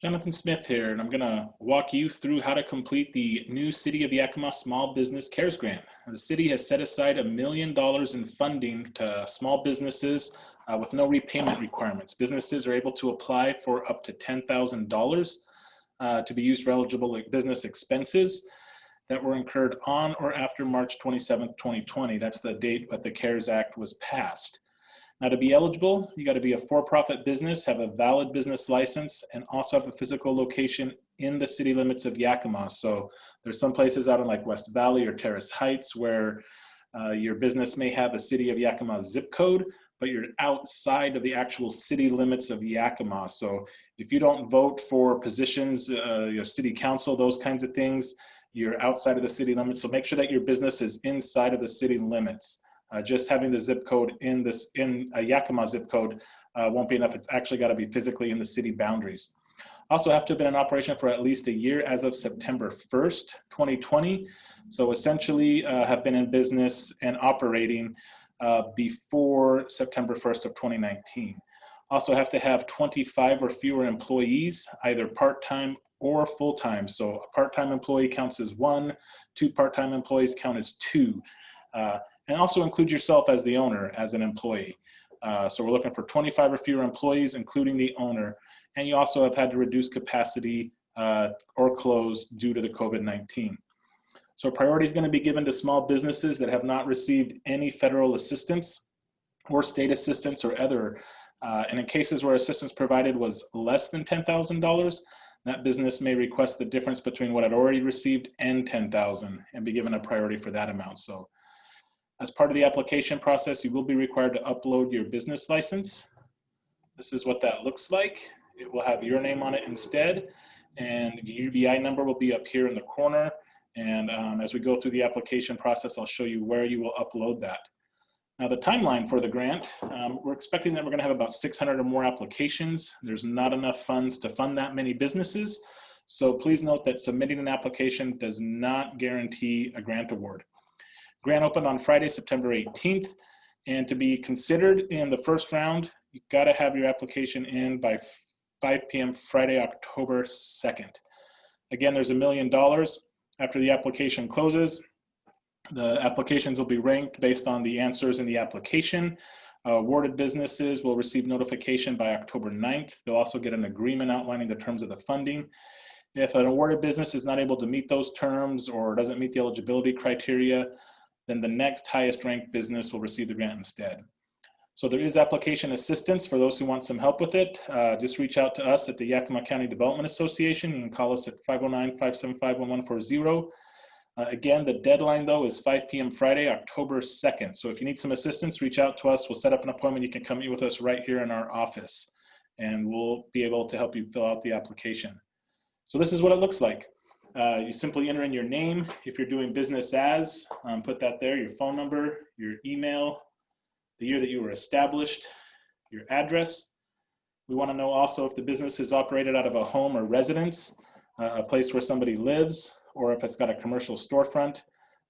Jonathan Smith here, and I'm going to walk you through how to complete the new City of Yakima Small Business CARES Grant. The city has set aside $1 million in funding to small businesses with no repayment requirements. Businesses are able to apply for up to $10,000 to be used for eligible business expenses that were incurred on or after March 27th, 2020. That's the date that the CARES Act was passed. Now, to be eligible, you got to be a for-profit business, have a valid business license, and also have a physical location in the city limits of Yakima. So there's some places out in like West Valley or Terrace Heights where your business may have a City of Yakima zip code, but you're outside of the actual city limits of Yakima. So if you don't vote for positions, your city council, those kinds of things, you're outside of the city limits. So make sure that your business is inside of the city limits. Just having the zip code in a Yakima zip code won't be enough. It's actually got to be physically in the city boundaries. Also have to have been in operation for at least a year as of September 1st, 2020. So essentially have been in business and operating before September 1st of 2019. Also have to have 25 or fewer employees, either part-time or full-time. So a part-time employee counts as 1, 2 part-time employees count as 2. And also include yourself as the owner, as an employee. So we're looking for 25 or fewer employees, including the owner. And you also have had to reduce capacity or close due to the COVID-19. So priority is going to be given to small businesses that have not received any federal assistance or state assistance or other. And in cases where assistance provided was less than $10,000, that business may request the difference between what it already received and $10,000 and be given a priority for that amount. So as part of the application process, you will be required to upload your business license. This is what that looks like. It will have your name on it instead, and the UBI number will be up here in the corner. And as we go through the application process, I'll show you where you will upload that. Now, the timeline for the grant, we're expecting that we're going to have about 600 or more applications. There's not enough funds to fund that many businesses. So please note that submitting an application does not guarantee a grant award. Grant opened on Friday, September 18th, and to be considered in the first round, you've got to have your application in by 5 p.m. Friday, October 2nd. Again, there's $1 million. After the application closes, the applications will be ranked based on the answers in the application. Awarded businesses will receive notification by October 9th. They'll also get an agreement outlining the terms of the funding. If an awarded business is not able to meet those terms or doesn't meet the eligibility criteria, then the next highest ranked business will receive the grant instead. So there is application assistance for those who want some help with it. Just reach out to us at the Yakima County Development Association. You can call us at 509-575-1140. Again, the deadline though is 5 p.m. Friday, October 2nd. So if you need some assistance, reach out to us. We'll set up an appointment. You can come meet with us right here in our office, and we'll be able to help you fill out the application. So this is what it looks like. You simply enter in your name. If you're doing business as, put that there, your phone number, your email, the year that you were established, your address. We want to know also if the business is operated out of a home or residence, a place where somebody lives, or if it's got a commercial storefront,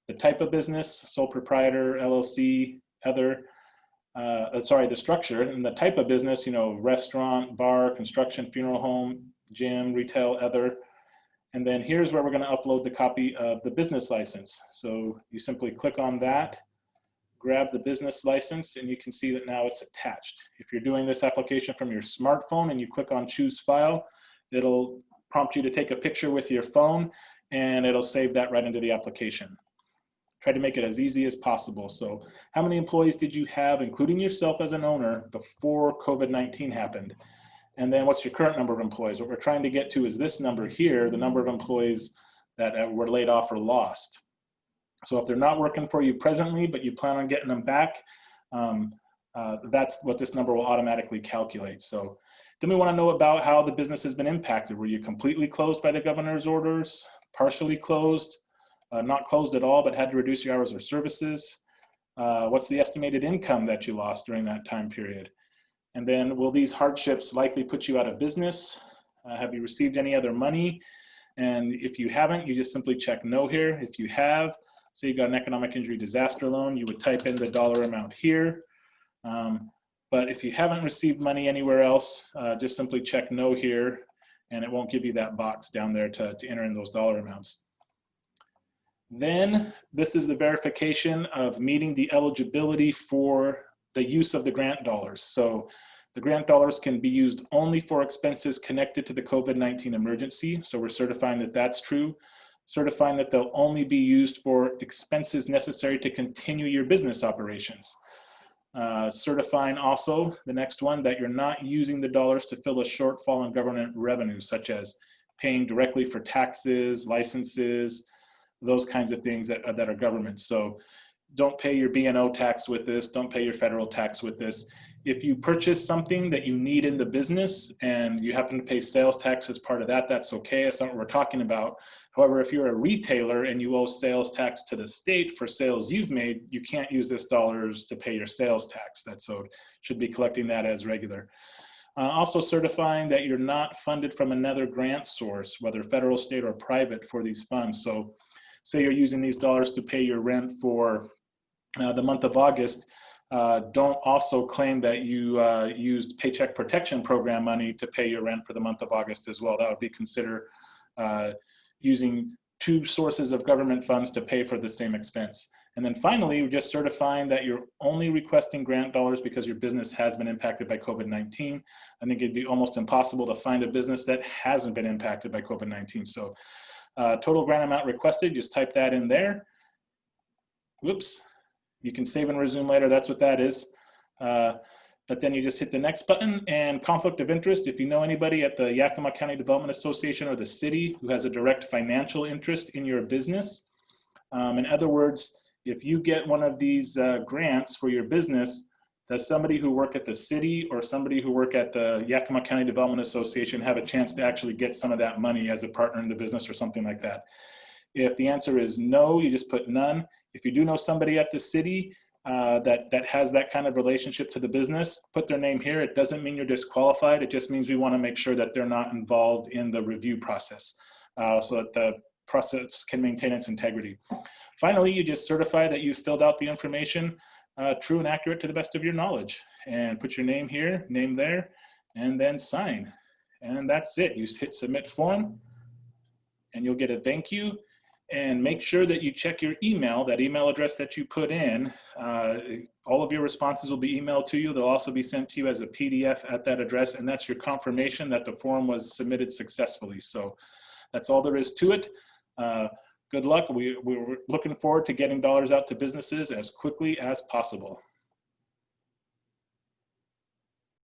the type of business, sole proprietor, LLC, other, the structure, and the type of business, restaurant, bar, construction, funeral home, gym, retail, other. And then here's where we're going to upload the copy of the business license. So you simply click on that, grab the business license, and you can see that now it's attached. If you're doing this application from your smartphone and you click on choose file, it'll prompt you to take a picture with your phone, and it'll save that right into the application. Try to make it as easy as possible. So how many employees did you have, including yourself as an owner, before COVID-19 happened? And then what's your current number of employees? What we're trying to get to is this number here, the number of employees that were laid off or lost. So if they're not working for you presently, but you plan on getting them back, that's what this number will automatically calculate. So then we want to know about how the business has been impacted. Were you completely closed by the governor's orders, partially closed, not closed at all, but had to reduce your hours or services? What's the estimated income that you lost during that time period? And then will these hardships likely put you out of business? Have you received any other money? And if you haven't, you just simply check no here. If you have, say you got an economic injury disaster loan, you would type in the dollar amount here. But if you haven't received money anywhere else, just simply check no here. and it won't give you that box down there to enter in those dollar amounts. Then this is the verification of meeting the eligibility for the use of the grant dollars. So the grant dollars can be used only for expenses connected to the COVID-19 emergency. So we're certifying that that's true. Certifying that they'll only be used for expenses necessary to continue your business operations. Certifying also, the next one, that you're not using the dollars to fill a shortfall in government revenue, such as paying directly for taxes, licenses, those kinds of things that are government. So don't pay your B&O tax with this, don't pay your federal tax with this. If you purchase something that you need in the business and you happen to pay sales tax as part of that, that's okay, that's not what we're talking about. However, if you're a retailer and you owe sales tax to the state for sales you've made, you can't use this dollars to pay your sales tax. So should be collecting that as regular. Also certifying that you're not funded from another grant source, whether federal, state, or private, for these funds. So say you're using these dollars to pay your rent for the month of August, don't also claim that you used Paycheck Protection Program money to pay your rent for the month of August as well. That would be considered using two sources of government funds to pay for the same expense. And then finally, we're just certifying that you're only requesting grant dollars because your business has been impacted by COVID-19. I think it'd be almost impossible to find a business that hasn't been impacted by COVID-19. So total grant amount requested, just type that in there. Whoops. You can save and resume later, that's what that is. But then you just hit the next button. And conflict of interest, if you know anybody at the Yakima County Development Association or the city who has a direct financial interest in your business. In other words, if you get one of these grants for your business, does somebody who work at the city or somebody who work at the Yakima County Development Association have a chance to actually get some of that money as a partner in the business or something like that? If the answer is no, you just put none. If you do know somebody at the city that has that kind of relationship to the business, put their name here. It doesn't mean you're disqualified. It just means we want to make sure that they're not involved in the review process so that the process can maintain its integrity. Finally, you just certify that you filled out the information true and accurate to the best of your knowledge, and put your name here, name there, and then sign. And that's it. You hit submit form and you'll get a thank you. And make sure that you check your email, that email address that you put in. All of your responses will be emailed to you. They'll also be sent to you as a PDF at that address, and that's your confirmation that the form was submitted successfully. So that's all there is to it. Good luck. We're looking forward to getting dollars out to businesses as quickly as possible.